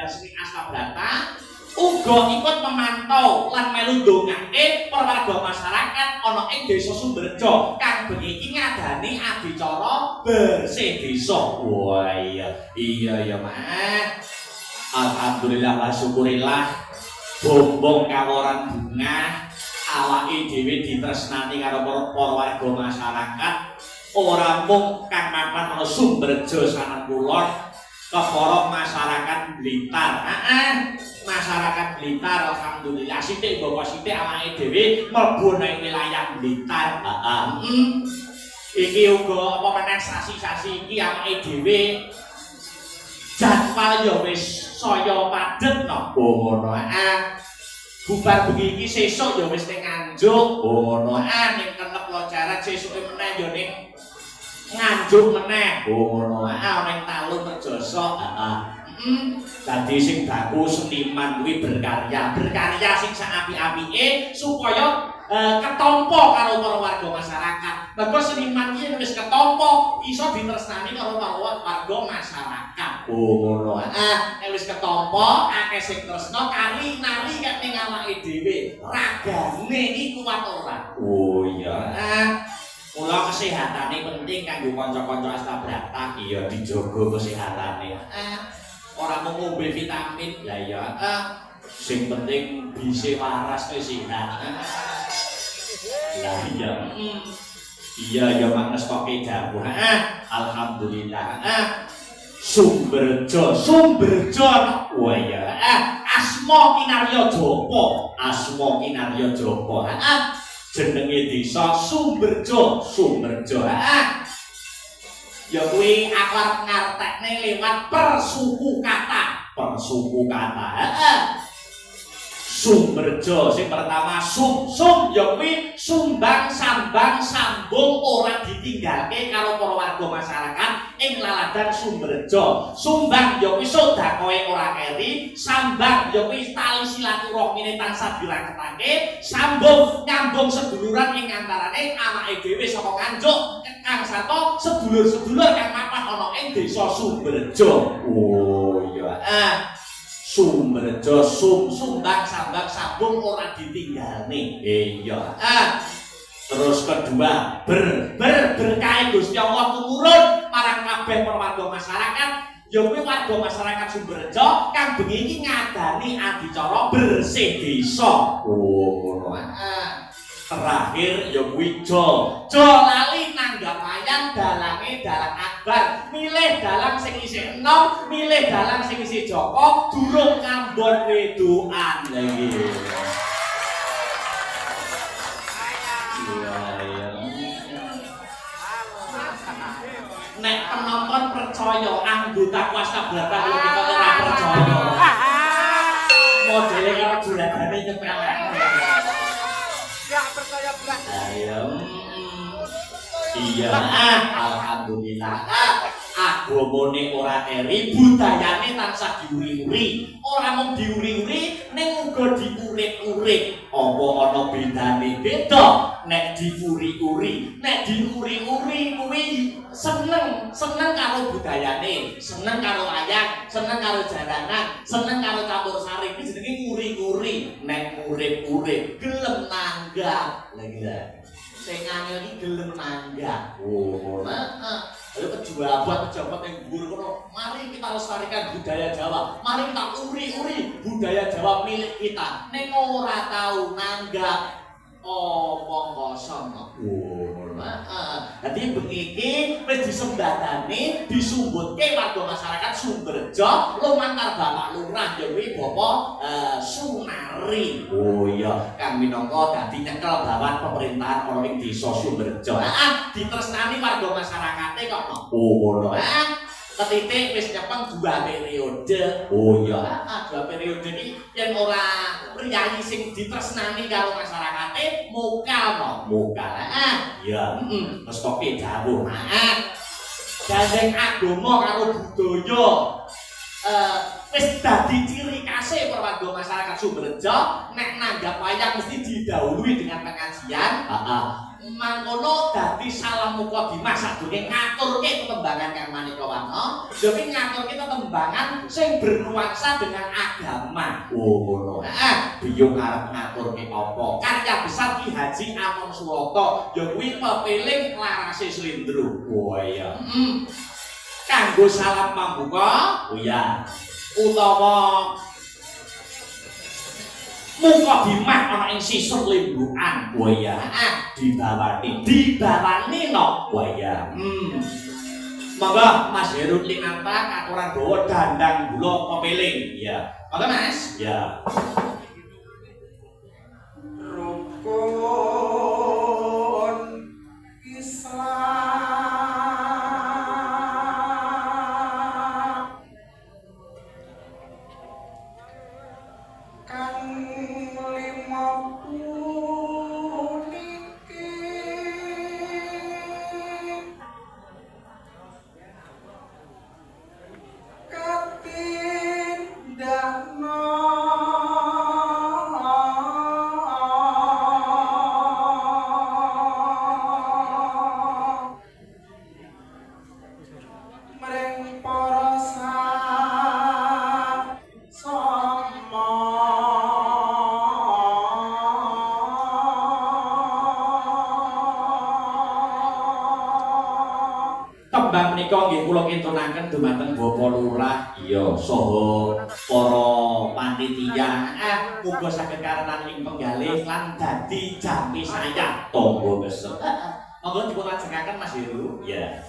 Sri Astabrata uga ikut memantau lan melu ndongake perwarga masyarakat ana ing Desa Sumberjo kang bengi iki ngadani adicara bersih desa. Wah iya ya Mas. Alhamdulillah wa syukurillah bombong kaworan bunga awake dhewe ditresnani karo para warga masyarakat ora mung kang mapan ana Sumberjo sanan kulon kepara masyarakat Blitar. Masyarakat Blitar alhamdulillah sithik bawa sithik awake dhewe mlebu nang wilayah Blitar. Iki uga apa meneh sasi-sasi iki awake dhewe jadwal ya wis saya padhet no. Ngono. Bubar bengi iki sesuk ya wis ning Nganjuk. Ngono. Ning Kenep Lojaran sesuke meneh ya ning Nganjuk meneh. Ngono. Ning Talun Rejoso. Dadi sing baku seniman kuwi berkarya sing sak apik-apike supaya ketompo karo para warga masyarakat. Mergo seniman iki wis ketompo iso ditresnani karo warga masyarakat. Ngono. Nek wis ketompo akeh sing tresna kari nari kek ning awake dhewe. Ragane iki kuat ora? Oh iya. Mula kesehatane penting kanggo kanca-kanca Astabrata iya dijogo kesehatane. Ora mau ngombe vitamin ya ya. Sing penting bisa waras wis sehat. Lah iya. Iya ya manges kok dawuh. Alhamdulillah. Sumberjo. Wah ya. Asma Kinarya Japa. Jenenge desa Sumberjo. Ya kuwi akar ngartekne lewat persuku kata. Sumberjo sing pertama sum ya kuwi sumbang sambang sambung ora ditinggalke karo para warga masyarakat ing laladan Sumberjo. Sumbang ya kuwi sedakoe ora keri, sambang ya kuwi tali silaturahmine tansah diraketake, sambung nyambung seduluran ing antarane awake dhewe saka Nganjuk kang sato sedulur-sedulur kang mapan ana ing Desa Sumberjo. Oh iya. Sumberjo sumbang sambang sambung ora ditinggalne. Iya. Terus kedua berkah Gusti Allah tumurun marang kabeh warga masyarakat. Ya kuwi warga masyarakat Sumberjo kang bengi iki ngadani adicara bersih desa. Oh ngono. Terakhir ya kuwi jo lali nanggap wayang dalange dalang akbar, milih dalang sing isih enom, milih dalang sing isih Joko, durung ngambon wedokan lagi. Nek penonton percaya anggota Astabrata lho kita ora percaya. Modele karo juladane nyepelek. Ya percaya belas. Iya, alhamdulillah. Agamane ora eri, budayane tansah diuri-uri. Ora mung diuri-uri, ning uga diurik-urik. Apa ana bedane? Beda. Nek diuri-uri, kuwi seneng karo budayane, seneng karo wayang, seneng karo jalanan, seneng karo campur sari. Iki jenenge nguri-nguri. Nek urip-urip gelem nanggap. Lagi sing angel iki gelem nanggap. Oh, pejabat yang dhuwur kono, mari kita lestarikan budaya Jawa. Mari kita uri-uri budaya Jawa milik kita. Ning ora tau nanggap omong kosong. Dadi bengi iki wis disembadani disumbutke warga masyarakat Sumberjo lumantar Bapak Lurah ya kuwi Bapak Sunari. Oh iya, kang minangka dadi nyekel bawan pemerintahan ana ing Desa Sumberjo. Ditresnani warga masyarakate kok. Oh ngono. Ketitik wis nyepeng 2 periode. Oh iya, 2 periode iki yen ora priyayi sing ditresnani karo masyarakate mokal. Iya, wis kok dawuh. Gandeng agama karo budaya wis dadi ciri khase warga masyarakat Sumberjo. Nek nanggap wayang mesti didhawuhi dengan pengajian. mangkono dadi salam mukadimah sadurunge ngaturke tetembangan kang manika wana dhewe ngaturke tetembangan sing bernuansa dengan agama. Oh ngono. Heeh, biyung arep ngaturke apa? Karya besar Ki Haji Amon Suwoto ya kuwi pepiling Larase Slindro. Oh iya. Kanggo salam pambuka, oh iya. Utawa mukadimah ana ing sisuk lembukan buaya dibawani no buaya. Monggo Mas Heru Linanta katuran dawa dandang gula pepiling ya. Monggo Mas ya. Rukun Islam kang tembang menika nggih kula kintunaken dumateng Bapak Lurah iya saha para panitia muga saged karenan ing penggalih lan dadi jami saya tangga besar. Monggo dipun lajengaken Mas Heru ya.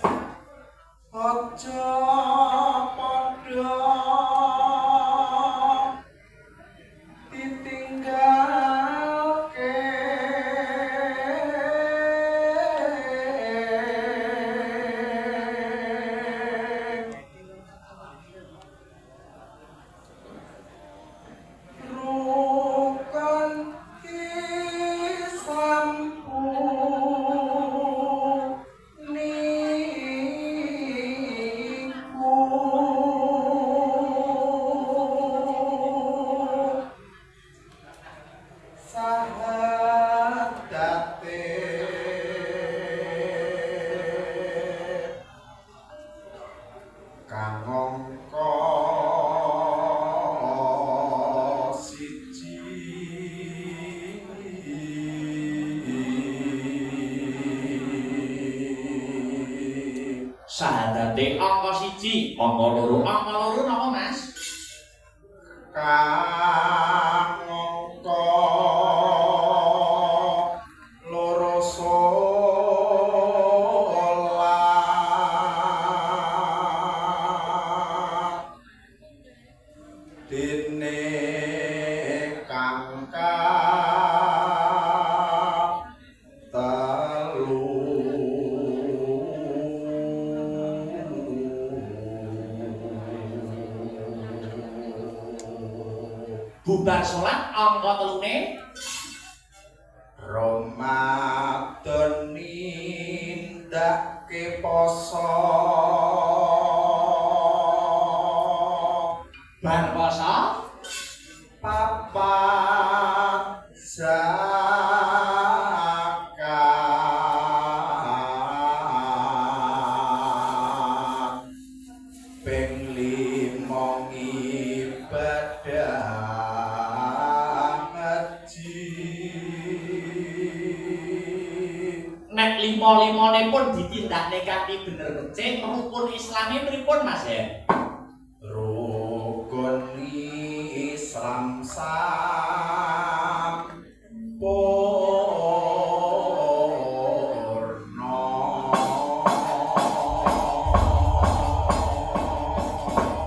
Aja padha ditinggalke Sahadate angka 1, angka 2, angka 2 napa Mas? Kang angka 2 sholat dene kang bubar sholat angka 3 Ramadan nindake poso bar poso papat zakat ping 5 ibadah nek 5-5ne pun ditindakne kanthi bener becik rukun islami pripun Mas ya? Rukun Islam sampurna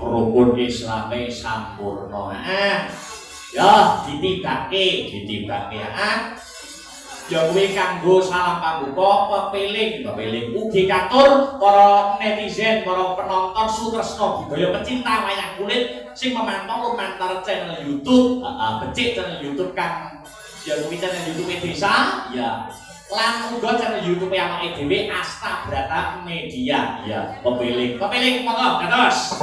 rukun islame sampurna ya ditindake ya kuwi kanggo salam pambuka pepiling ugi katur para netizen, para penonton sutresna budaya pecinta wayang kulit sing memantau lumantar channel YouTube, becik channel YouTube kang ya kuwi channel YouTube desa ya lan uga channel YouTube awake dhewe Asta Brata Media ya pepiling monggo kados.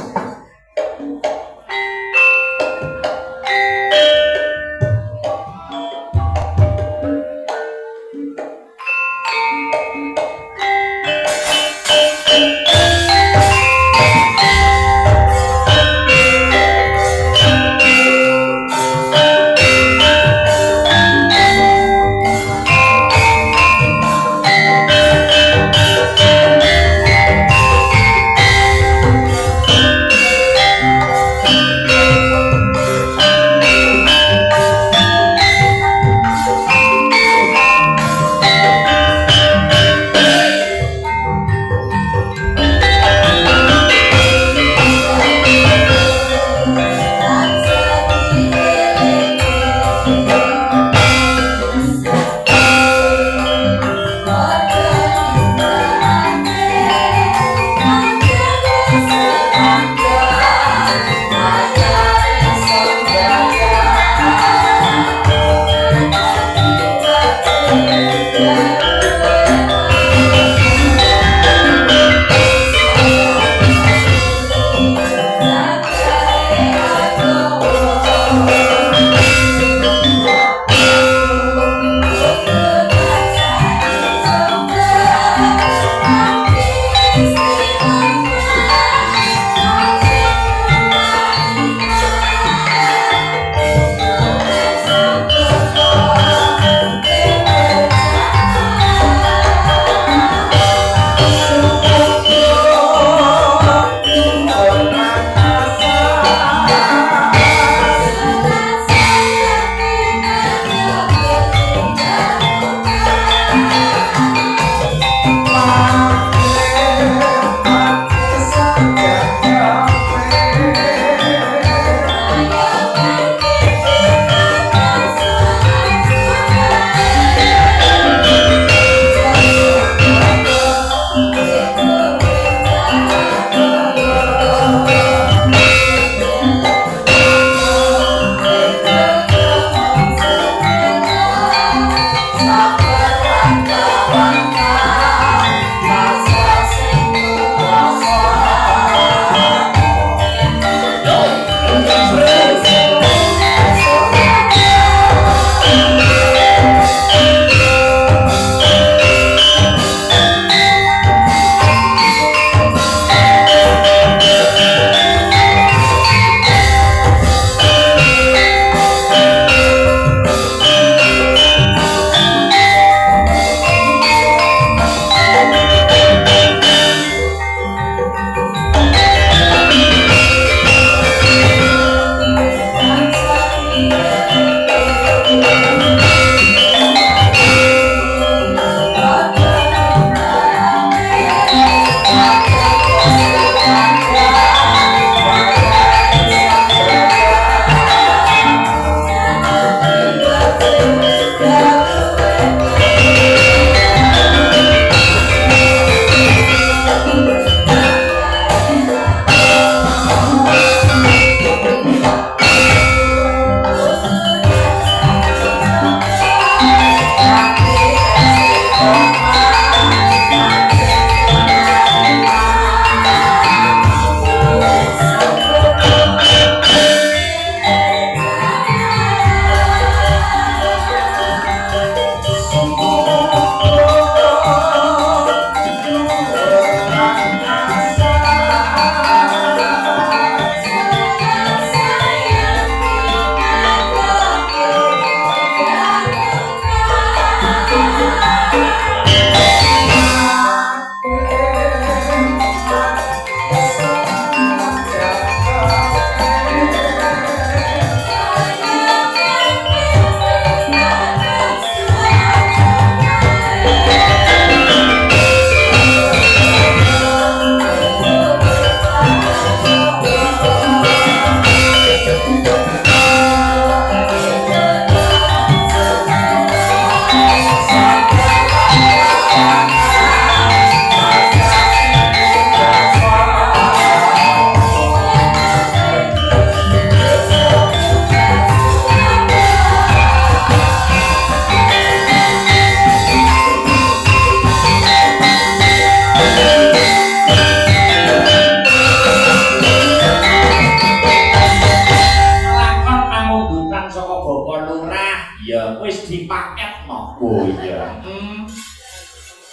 wis dipaketno. Oh iya.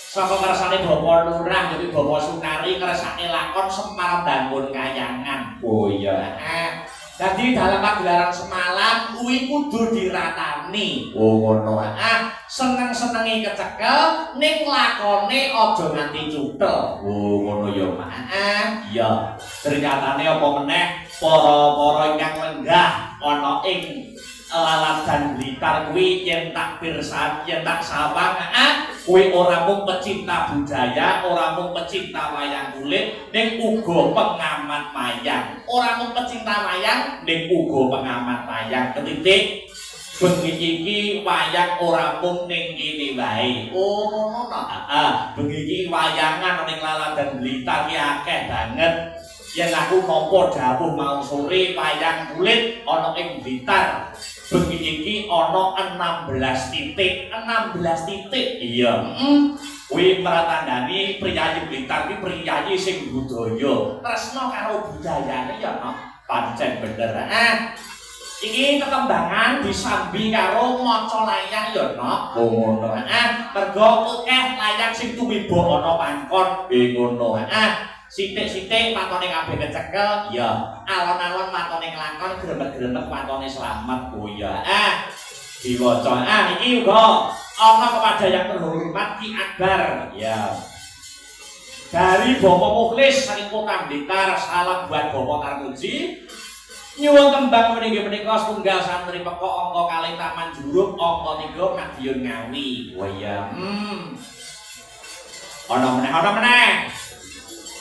Saka kersane Bapak Lurah jadi Bapak Sunari kersane lakon Semar bangun kayangan. Oh iya. Jadi dalam pagelaran semalam kuwi kudu diratani. Oh ngono. Seneng-senengi kecekel ning lakone aja nganti cutel. Oh ngono ya, Mak. Iya. Ternyatane apa meneh para ingkang lenggah ana ing Laladan Blitar kuwi yen tak pirsan yen tak sawang kuwi ora mung pecinta budaya, ora mung pecinta wayang kulit, ning uga pengamat wayang. Ora mung pecinta wayang, ning uga pengamat wayang. Ketitik bengi iki wayang ora mung ning kene wae. Oh, ngono ta. Bengi iki wayangan ning Laladan Blitar ki akeh banget. Yen aku nampa dawuh mau sore wayang kulit ana ing Blitar. Bengi iki ana 16 titik. 16 titik. Iya. Kuwi meratandani priyayi Blitar ki priyayi sing budaya. Tresna karo budayane ya, no. Pancen bener. Iki ketembangan disambi karo maca layang ya, no. Oh ngono. Mergo akeh layang sing tumiba ana pangkon. Ngono. Sithik-sithik matone kabeh kecekel, ya. Alon-alon matone nglakon, gremet-gremet matone slamet. Oh ya. Diwaca. Iki uga ana kepada yang terhormat Ki Akbar. Ya. Dari Bapak Mukhlis saking Kota Blitar, salam buat Bapak Tarmuji. Nyuwun tembang menika setunggal santri pekok angka kalih Taman Juruk, angka 3 Madiun Ngawi. Oh iya. Ana meneh.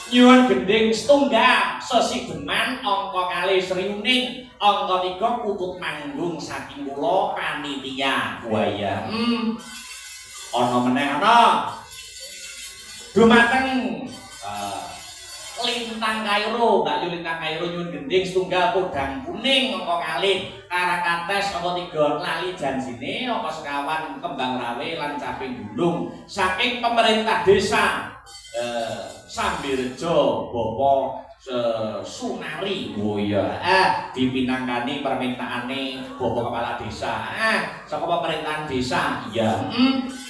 Nyuwun gending setunggal Sesideman angka kalih Sriuning, angka 3 Putut Manggung saking kula panitia. Oh iya. Ana meneh ana. Dumateng Lintang Kairo, Mbak Yu Lintang Kairo nyuwun gending setunggal Kodang Kuning angka kalih Karakates angka 3 Lali Janjine angka sekawan Kembang Rawe lan Caping Gulung saking pemerintah desa Sambirejo Bapak Sunari. Oh iya. Dipinangkani permintaane Bapak Kepala Desa. Saka pemerintahan desa. Iya.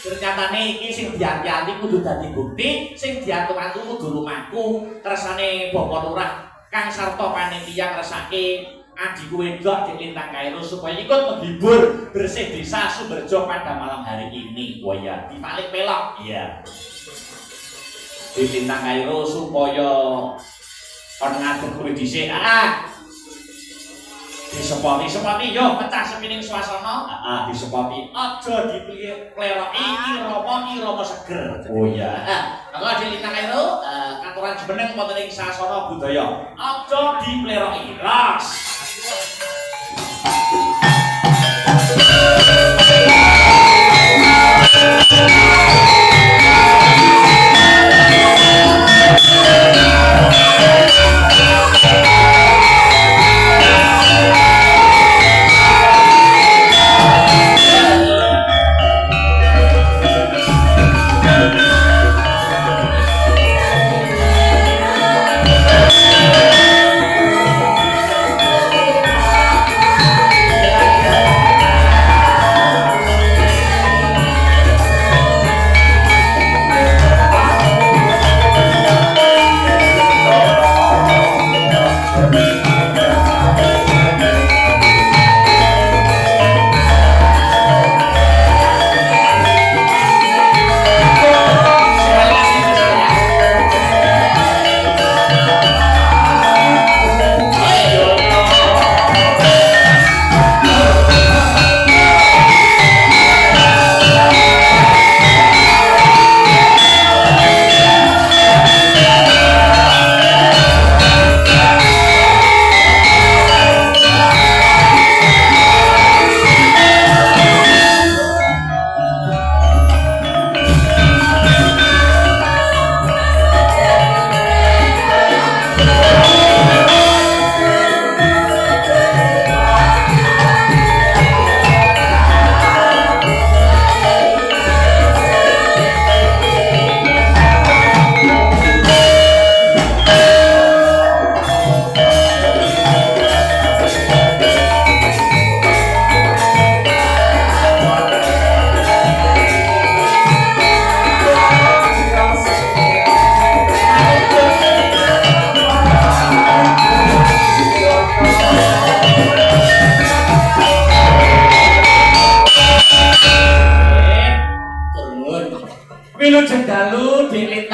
Ternyatane iki sing diati-ati kudu dadi bukti, sing diatur-atur kudu lumaku. Kersane Bapak Lurah Kang Sarto panitia ngresake adiku wedok di Lintang Kairo supaya ikut menghibur bersih desa Sumberjo pada malam hari ini. Oh iya, di balik pelok. Iya. Di Lintang Kairo supaya kon ngadeg kuwi dhisik. Disepoti yo pecah sepining swasana. Disepoti aja dipleroki irama seger. Oh iya. Kalau di Lintang Kairo aturan jumeneng wonten ing sasana budaya. Aja dipleroki. Ras.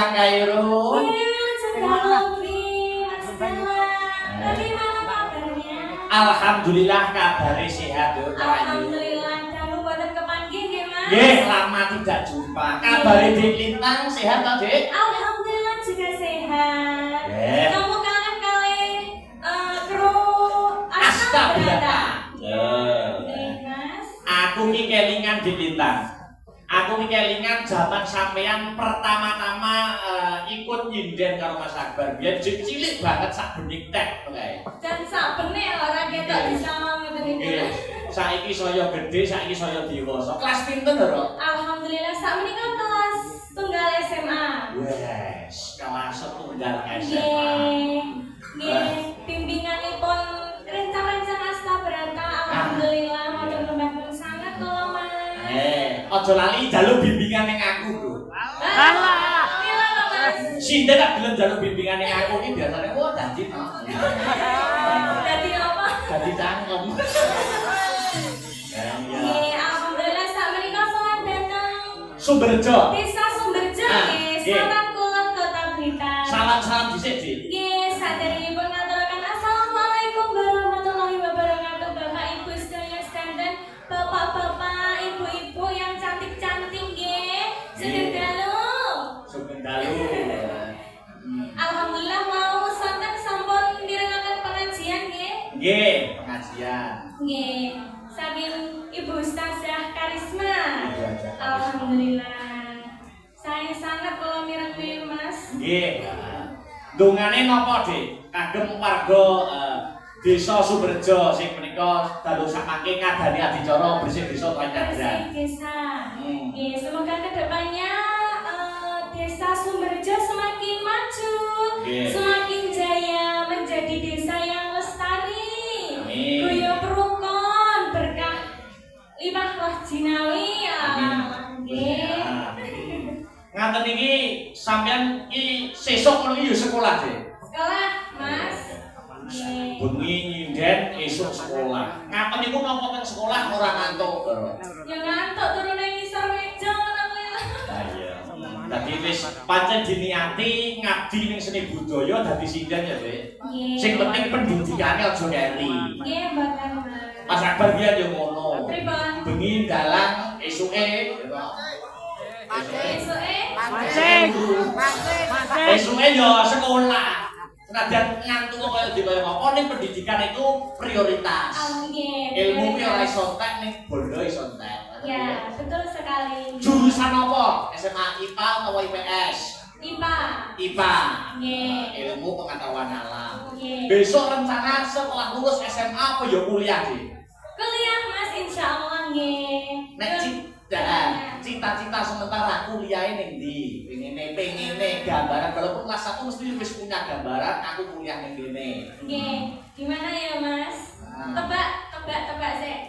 Kang Kairu. Bagaimana kabarnya? Alhamdulillah kabare sehat yo. Alhamdulillah, kamu boten kepanggih nggih, Mas? Nggih, lama tidak jumpa. Kabare Dik Lintang sehat ta, Dik? Alhamdulillah juga sehat. Nggih. Kamu kangen kali kru Asta Berata? Berata. Nggih, Mas. Aku ki kelingan Dik Lintang. Aku ki kelingan zaman sampean pertama-tama ikut nyinden karo Mas Akbar. Biyen cilik banget sak benik teh kae. Dan sak benek ora ketok disama ngoten niku. Nggih. Saiki saya gede, saiki saya dewasa. Kelas pinten, Ro? Alhamdulillah sak menika kelas tunggal SMA. Wes, kelas setunggal SMA. Nggih. Nggih, bimbinganipun rencang-rencang Asta Berata alhamdulillah matur nuwun sangat kula, Mas. Aja lali njaluk bimbingan ning aku, Bro. Alah, mila kok, Mas. Sinten tak gelem njaluk bimbingan ning aku iki biasane wah dadi no. Dadi apa? Dadi cangkem. Ya, iya. Nggih, alhamdulillah sak menika sowan dateng Sumberjo. Desa Sumberjo Ah, nggih, nggih. Salam Kulon Kota Blitar. Salam-salam dhisik, Dik. Nggih, saderengipun ngaturaken assalamualaikum warahmatullahi wabarakatuh Bapak Ibu sedaya sekalian, Bapak-bapak, Ibu-ibu yang cantik-cantik nggih. Sugeng dalu. Sugeng dalu. Alhamdulillah mau sonten sampun mirengaken pengajian nggih. Nggih, pengajian. Nggih, saking Ibu Ustazah Karisma. Ibu aja. Alhamdulillah. Saya sangat kula mireng Mas. Nggih. Dongane napa, Dik? Kagem warga Desa Sumberjo sing menika dadosake ngadani adicara bersih desa Pancadran. Bersih desa. Nggih, semoga kedepannya Desa Sumberjo semakin maju, Nggih. semakin jaya menjadi desa yang lestari. Amin. Guyub rukun berkah limpah roh jinawi ya. Nggih. Ngaten iki sampean iki sesuk ngono iki yo sekolah, Dik. Sekolah, Mas. Nggih. Bengi nyinden esuk sekolah. Ngaten niku napa teng sekolah ora ngantuk. Ya ngantuk turun nang ngisor meja ngono kuwi. Lah iya. Dadi wis pancen diniati ngabdi ning seni budaya dadi sinden ya, Dik. Nggih. Sing penting pendidikane aja ngeri. Nggih, mboten, Mas. Mas Akbar biyen yo ngono. Pripun? Bengi dalang esuke Esuke esuke yo sekolah. Senajan ngantuk kaya dikaya apa ning pendidikan itu prioritas. nggih. Ilmu ki ora iso entek ning bondo iso entek. Ya, betul sekali. Jurusan apa? SMA IPA atau IPS? IPA. IPA. Nggih. Ilmu pengetahuan alam. Nggih. Besok rencana setelah lulus SMA apa ya kuliah, Dik? Kuliah, Mas, insyaallah nggih. Nek cita-cita sementara kuliah ning ndi? Pengene gambaran walaupun kelas 1 mesti wis punya gambaran aku kuliah ning kene. Nggih. Gimana ya, Mas? Tebak sik.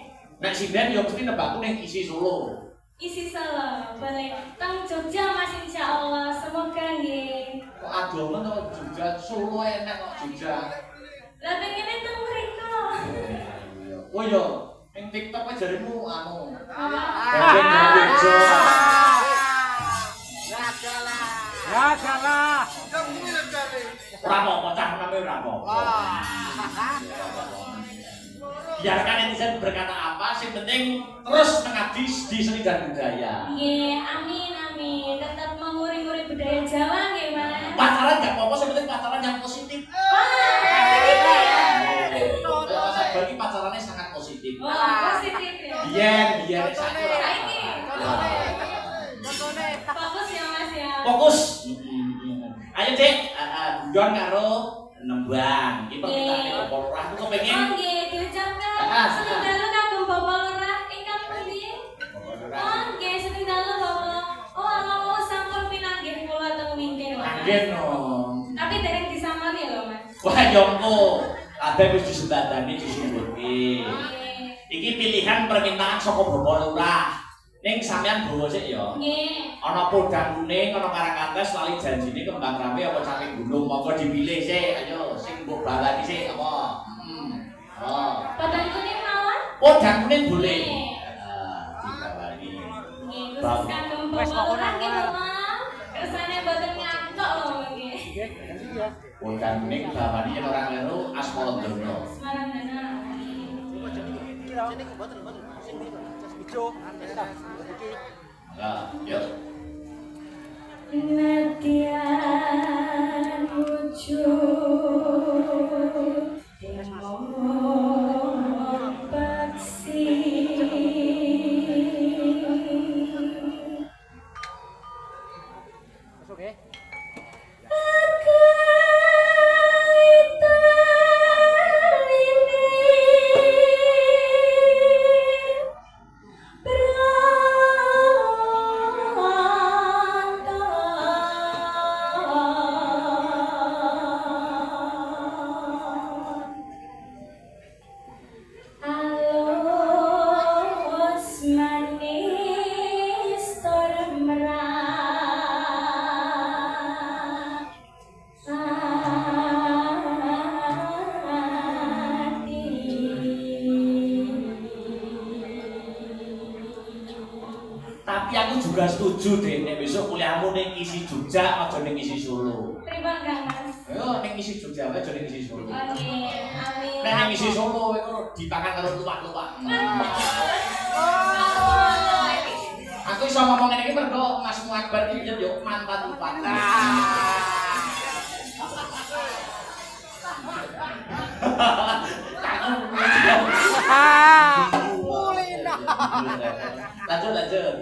Nek sinden ya mesti nebakku ning isi Solo. Isi Solo, boleh. Teng Jogja, Mas, insyaallah. Semoga nggih. Kok adomen kok Jogja, Solo enak kok Jogja. Lah pengene teng mriko. Oh iya, ning TikTok ae jarimu anu. Apa? Bagian Jogja. Ragalah. Ora apa-apa, cah name ora apa-apa. Biarkan netizen berkata apa, sing penting terus mengabdi di seni dan budaya. Nggih, amin amin. Tetap menguri-nguri budaya Jawa nggih, Mas. Pacaran gak apa-apa, sing penting pacaran yang positif. Wah, gitu ya. Mas Akbar iki pacarannya sangat positif. Wah, positif ya. Biyen saiki ora. Saiki. Fokus ya, Mas ya. Fokus. Ayo, Dik, guyon karo nembang. Iki permintaane Bapak Lurah aku kepengin. Oh nggih, diucapkan seneng dalu kagem Bapak Lurah ingkang pundi? Oh nggih, seneng dalu Bapak. Oh, Allah sampun pinanggih kula teng wingking. Anggen no. Tapi dereng disamani lho, Mas. Wah, yo engko. Kabeh wis disembadani disumburke. Nggih. Iki pilihan permintaan saka Bapak Lurah. Ning sampean bawa sik ya. Nggih. Ana podang kuning, ana karangates, lali janjine kembang rapi apa caping gunung. Monggo dipilih sik. Ayo sing mbok balani sik apa? Oh. Padang kuning mawon? Podang kuning boleh. Nggih. Dibawani. Nggih, khusus kagem Bapak Lurah nggih, Bapak. Kersane boten Udan kuning bawani yen ora kleru Asmara Dono. Semarang Dana. Lah, yuk. Nadian wujud demong paksi Tapi aku juga setuju deh, nek besok kuliahmu ning isi Jogja aja ning isi Solo. Pripun Kang Mas? Ayo ning isi Jogja aja ning isi Solo. Oke, amin. Nek ning isi Solo iku dipangan karo luwak-luwak. Aku iso ngomong ngene iki mergo Mas Muakbar iki yo mantan luwak. Lanjut.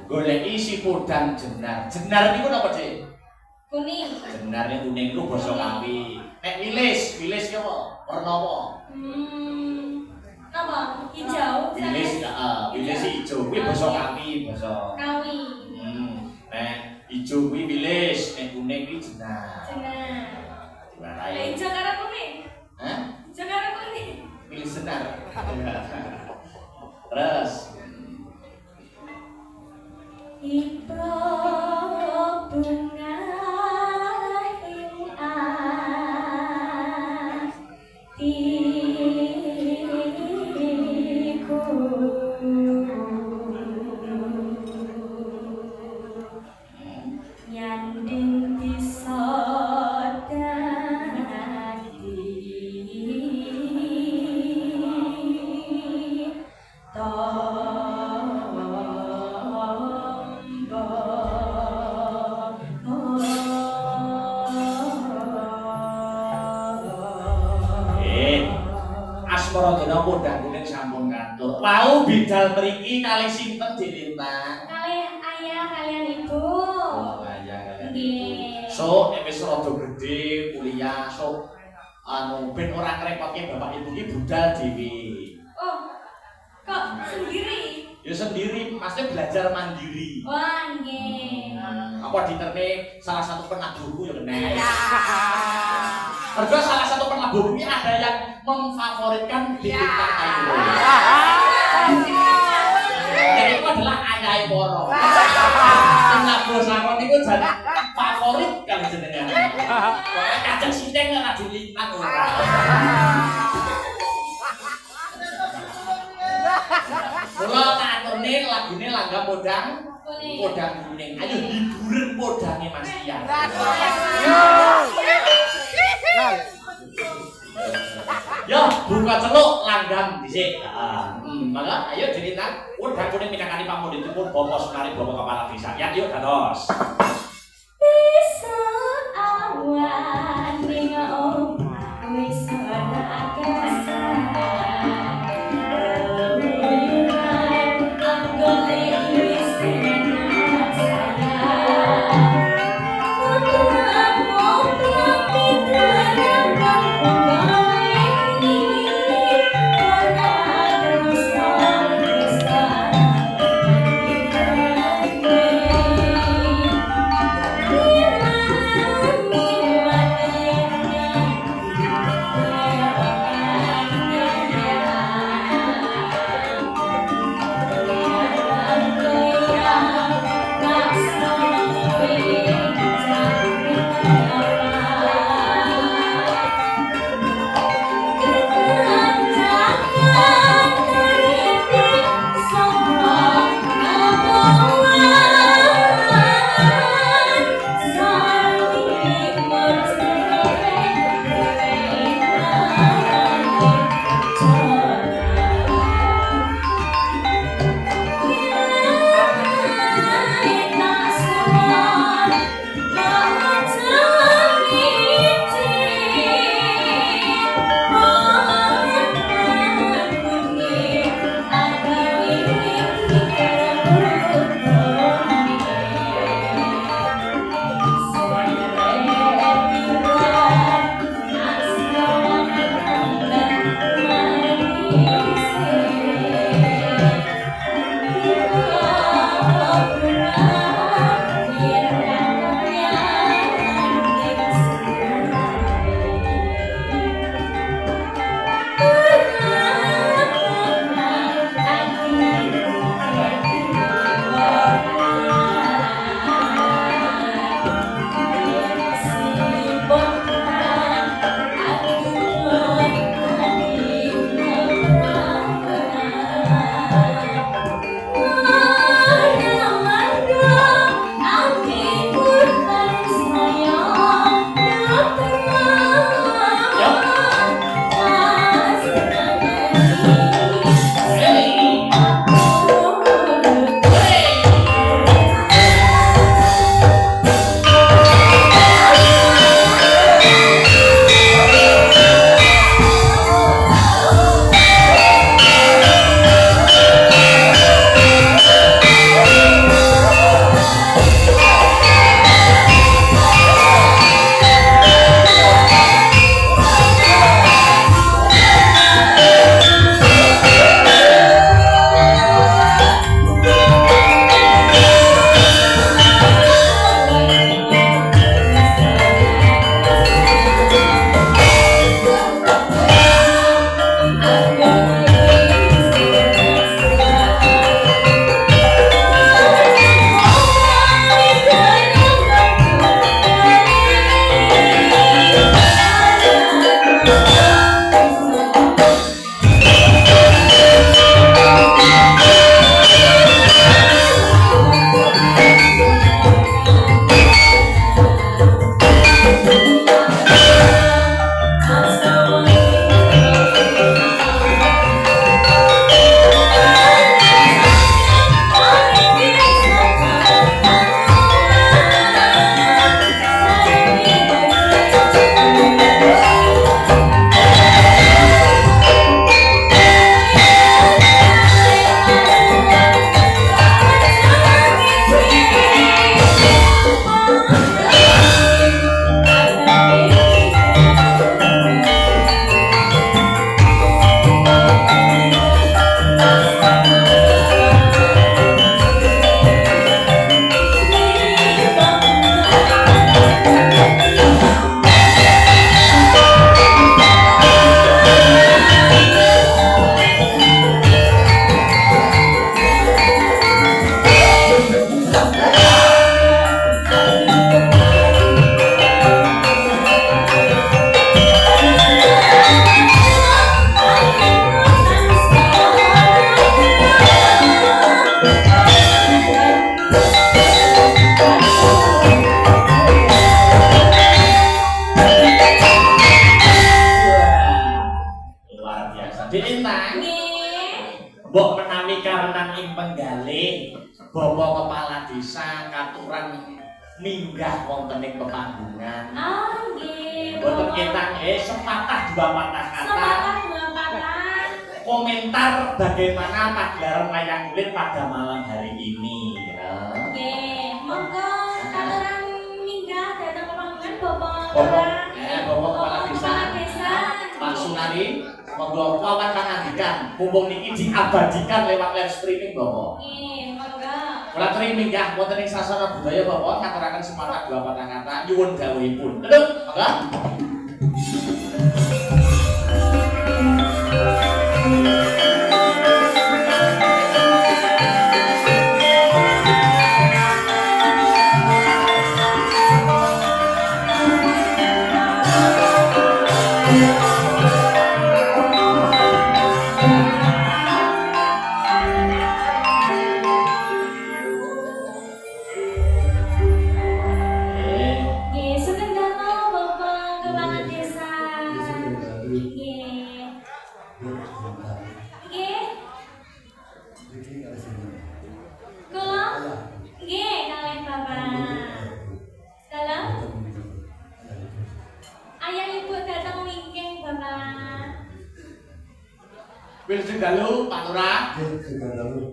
Golek isi podang jenar. Jenar niku napa, Dik? Kuning. Jenarnya kuning ku basa Kawi. Nek wilis ki apa? Warna apa? Napa? Hijau. Wilis wilis ijo kuwi basa Kawi, basa Kawi. Nek ijo kuwi wilis, nek kuning kuwi jenar. Jenar. Diwarai. Lah hijau karo kuning. Hah? Hijau karo kuning. Pilih senar. Terus Ipro bunga ing atiku nyanding bisa Asmara Dana podang kuning sampun kantur. Wau bidal mriki kalih sinten Dilintang? kalih ayah kalian ibu. Oh, ayah kalian. Nggih. So, nek wis rada gedhe kuliah, so ben ora ngrepotke bapak ibu ki budal dhewe. Oh, kok sendiri? Ya sendiri, pasti belajar mandiri. Wah, nggih. Apa diterne salah satu penabuhku ya kena. Mergo salah satu penabuh ini ada yang memfavoritkan Dilintang Ayu. Jadi itu adalah ayah Poro. Penabuh Sakon itu jadi favorit kali jenengan. Pokoknya kacang sinteng ora Dilintang ora. Kula tak aturne lagune langgam podang kuning. Ayo hiburan podange Mas Tian. Yo, buka celuk langgam dhisik. Maka ayo Dilintang podang kuning minangkani pamundhitipun Bapak Sunari Bapak Kepala Desa. Ya, yuk dados. Bisa awan ning omah wis ana akasan. Aku sami karenan ing penggalih Bapak Kepala Desa katuran minggah wonten ing pepanggungan. Nggih. Boten ketang sepatah dua patah kata. Sepatah dua patah. Komentar bagaimana pagelaran wayang kulit pada malam hari ini. Ya. Nggih, monggo katuran minggah datang pepanggungan Bapak Kepala Desa. Pak Sunari, monggo kawan pangandikan, mumpung niki diabadikan lewat live streaming Bapak. Nggih, monggo. Kula aturi minggah wonten ing sasana budaya Bapak ngaturaken semangat dua patah kata nyuwun dawuhipun. Keduk, monggo. Nggih, sugeng dalu Bapak Kepala Desa. Nggih. Nggih. Kula? Nggih, kalih Bapak. Dalam? Ayah ibu datang wingking Bapak. Wilujeng dalu Pak Lurah.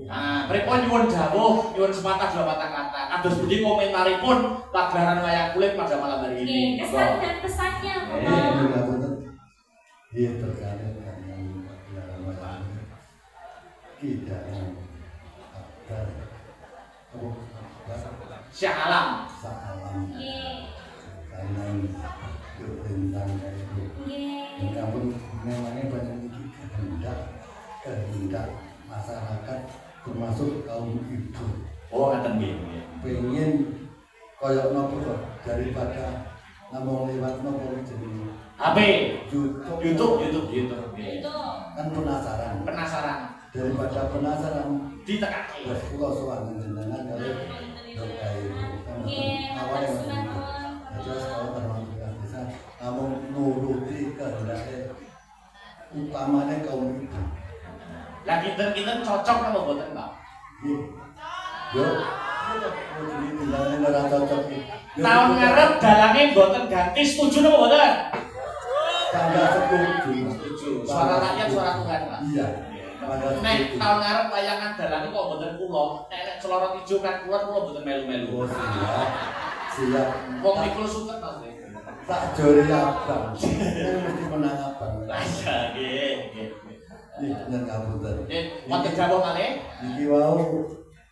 Nah, pripun nyuwun dawuh, nyuwun sepatah dua patah kata. Kados pundi komentaripun pagelaran wayang kulit pada malam hari Nggih, ini. kesan dan pesannya Bapak. Terkait dengan pagelaran wayang tidak ada Syah Alam. salam Nggih. karena tentang itu Nggih. yang kamu memangnya banyak kehendak masyarakat termasuk kaum ibu Oh, ngaten nggih. pengen koyok nopo daripada ngomong lewat nopo jenenge HP, YouTube YouTube. Itu. kan penasaran daripada penasaran Ditekake. terus kula sowan njenengan kali dokai Nggih, awalnya matur suwun. terus kalau termasuk bisa namun nuruti kehendaknya utamanya kaum ibu Lah kinten-kinten cocok napa mboten, Pak? yo jadi bilangnya ora cocok Tahun ngarep dalange mboten ganti, setuju napa mboten? tangga setuju Suara rakyat, suara Tuhan, Pak. iya tangga Nek setuju tahun ngarep wayangan dalange kok mboten kula, nek celorot ijo kan kula mboten melu-melu. oh siap Wong mikul suket Mas. tak jori abang mesti menang abang Iya, nggih. iya bener kabupaten Nggih, wonten dawuh malih. iki wau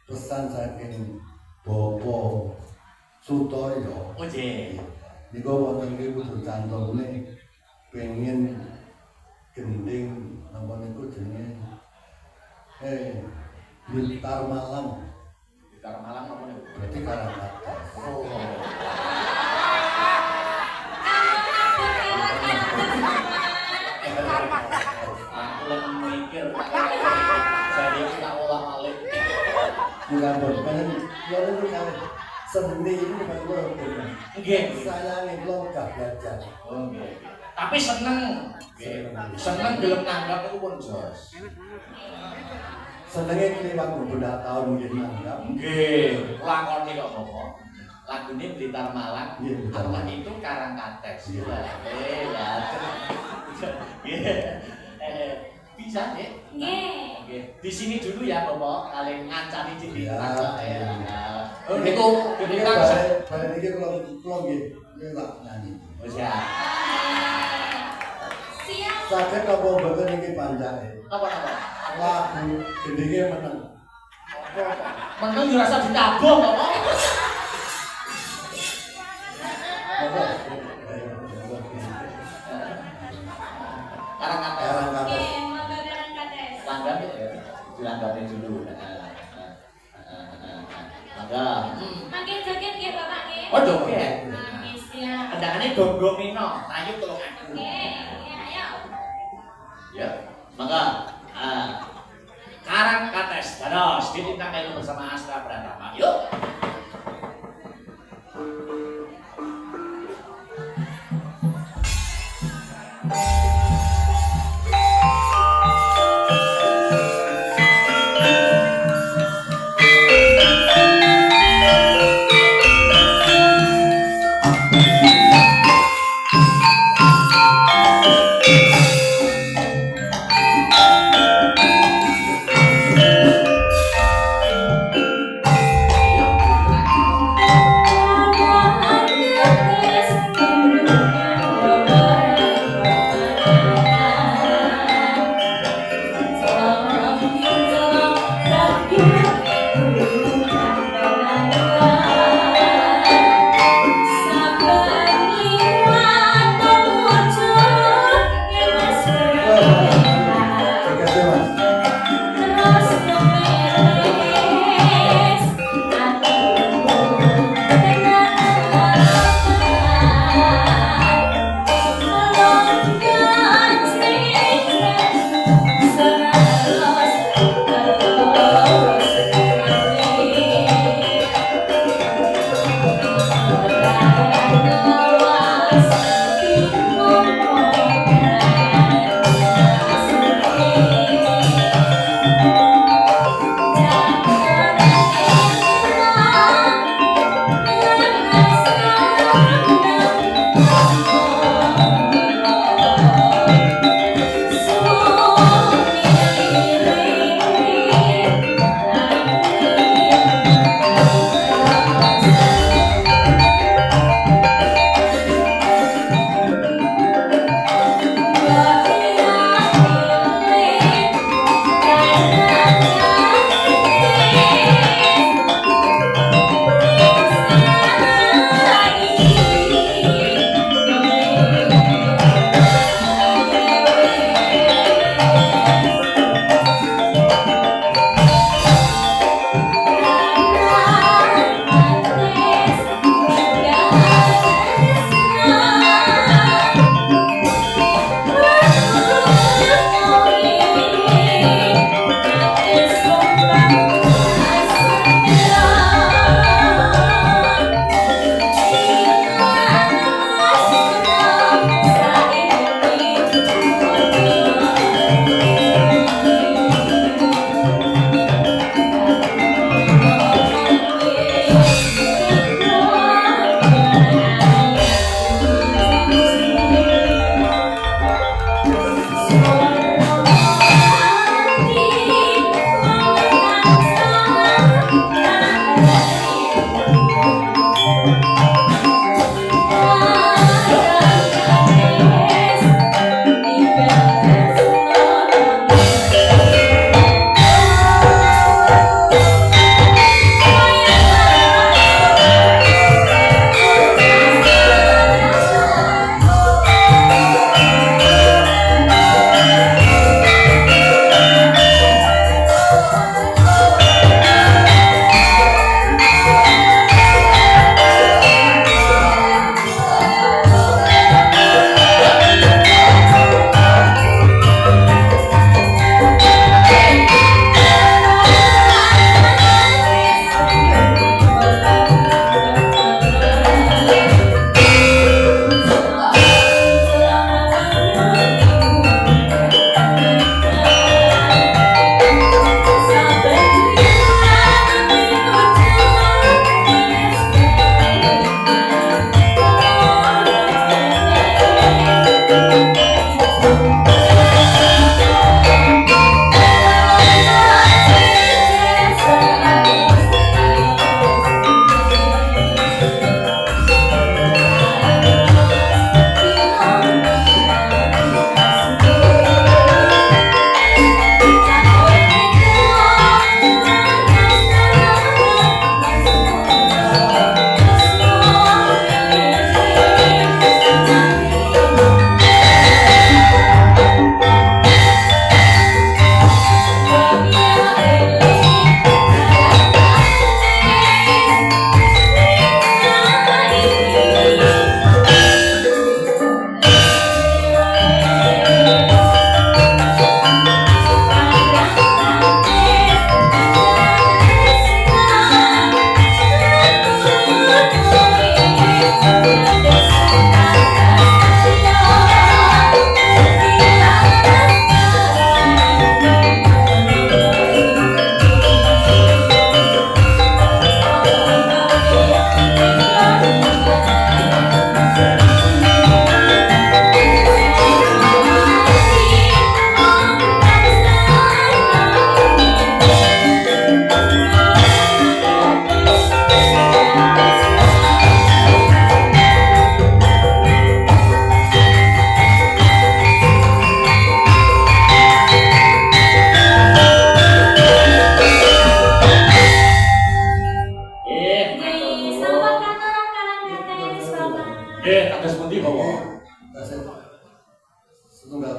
pesan saking Bapak Sutoyo Oh, nggih. niku wonten iki kudu cantumne pengen gending napa niku jenenge Blitar Malam Blitar Malam apa niku? berarti Karangkata Oh. Aku lagi mikir. Saya tak olah malih. bukan bukan ya niku kan seni ini kan kula Nggih. saya nih kula gak belajar Oh, nggih. Tapi seneng. Seneng gelem nanggap iku pun jos. senenge kliwat beberapa tahun nggih nanggap Nggih, lakoni kok Bapak. Lagune Blitar Malang. Iya, Blitar Apa Malang. itu Karangkates. Iya. Ya. Nggih. Bisa nggih? Nggih. Oke, di sini dulu ya Bapak, kalian ngancani di Iya, iya. Oh, niku kita bare niki kula nggih tak nyanyi Oh, siap. Siap. saged apa mboten niki pancake Apa? lagu gendenge meneng Meneng yo rasa ditabung Bapak. Karangkates. Karangkata Nggih, monggo Karangkates. Langgam ya, dilanggapi dulu. Mangga. Makin joget nggih Bapak nggih. Oh, joget. Nggih, siap. Kendangane gonggongino, tayu tulungaken. Nggih, ayo. Ya, maka Karangkates dados ditintang itu bersama Astra Pratama. Yuk.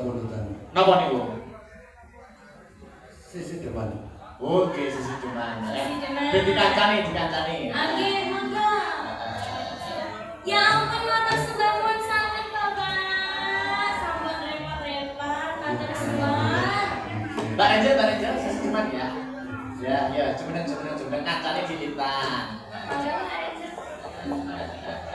urutan. Napa niku? Sisi depan. Oke, sisi cuman. Sisi cuman. Dikancani. Oke, monggo. Ya ampun, matur sembahun sangat Bapak. Sampun repot-repot, matur suwun. Mbak Angel, sisi cuman ya. Ya, cuman kancane dilitan. Monggo, Pak Reza.